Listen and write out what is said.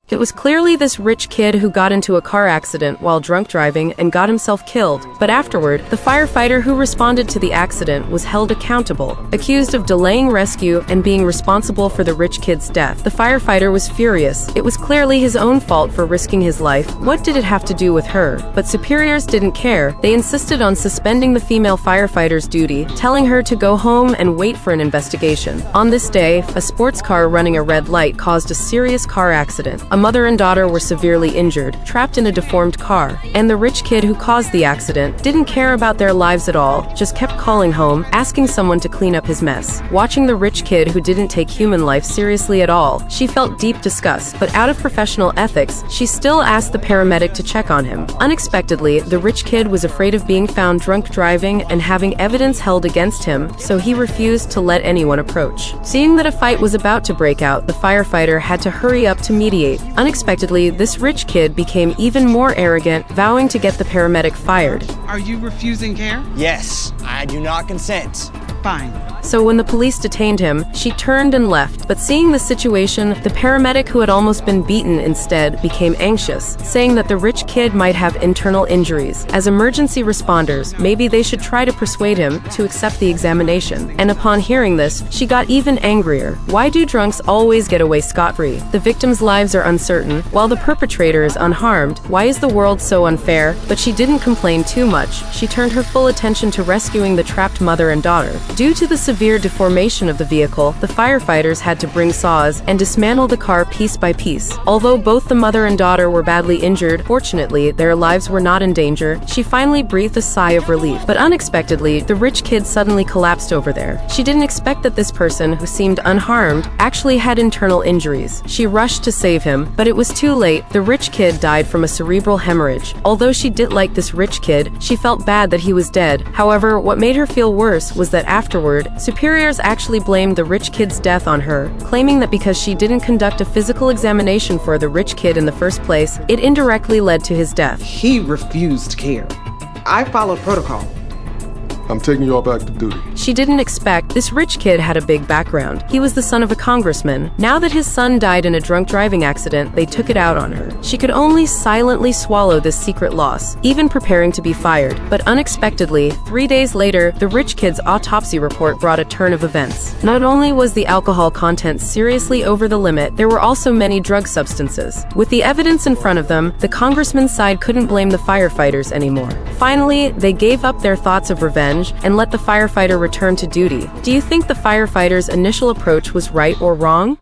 It was clearly this rich kid who got into a car accident while drunk driving and got himself killed, but afterward, the firefighter who responded to the accident was held accountable, accused of delaying rescue and being responsible for the rich kid's death. The firefighter was furious. It was clearly his own fault for risking his life. What did it have to do with her? But superiors didn't care. They insisted on suspending the female firefighter's duty, telling her to go home and wait for an investigation. On this day, a sports car running a red light caused a serious car accident. A mother and daughter were severely injured, trapped in a deformed car, and the rich kid who caused the accident didn't care about their lives at all, just kept calling home, asking someone to clean up his mess. Watching the rich kid who didn't take human life seriously at all, she felt deep disgust, but out of professional ethics, she still asked the paramedic to check on him. Unexpectedly, the rich kid was afraid of being found drunk driving and having evidence held against him, so he refused to let anyone approach. Seeing that a fight was about to break out, the firefighter had to hurry up to mediate. Unexpectedly, this rich kid became even more arrogant, vowing to get the paramedic fired. Are you refusing care? Yes, I do not consent. Fine. So when the police detained him, she turned and left. But seeing the situation, the paramedic who had almost been beaten instead became anxious, saying that the rich kid might have internal injuries. As emergency responders, maybe they should try to persuade him to accept the examination. And upon hearing this, she got even angrier. Why do drunks always get away scot-free? The victims' lives are uncertain, while the perpetrator is unharmed. Why is the world so unfair? But she didn't complain too much. She turned her full attention to rescuing the trapped mother and daughter. Due to the severe deformation of the vehicle, the firefighters had to bring saws and dismantle the car piece by piece. Although both the mother and daughter were badly injured, fortunately, their lives were not in danger. She finally breathed a sigh of relief. But unexpectedly, the rich kid suddenly collapsed over there. She didn't expect that this person, who seemed unharmed, actually had internal injuries. She rushed to save him, but it was too late. The rich kid died from a cerebral hemorrhage. Although she didn't like this rich kid, she felt bad that he was dead. However, what made her feel worse was that afterward, superiors actually blamed the rich kid's death on her, claiming that because she didn't conduct a physical examination for the rich kid in the first place, it indirectly led to his death. He refused care. I followed protocol. I'm taking you all back to duty. She didn't expect this rich kid had a big background. He was the son of a congressman. Now that his son died in a drunk driving accident, they took it out on her. She could only silently swallow this secret loss, even preparing to be fired. But unexpectedly, 3 days later, the rich kid's autopsy report brought a turn of events. Not only was the alcohol content seriously over the limit, there were also many drug substances. With the evidence in front of them, the congressman's side couldn't blame the firefighters anymore. Finally, they gave up their thoughts of revenge and let the firefighter return to duty. Do you think the firefighter's initial approach was right or wrong?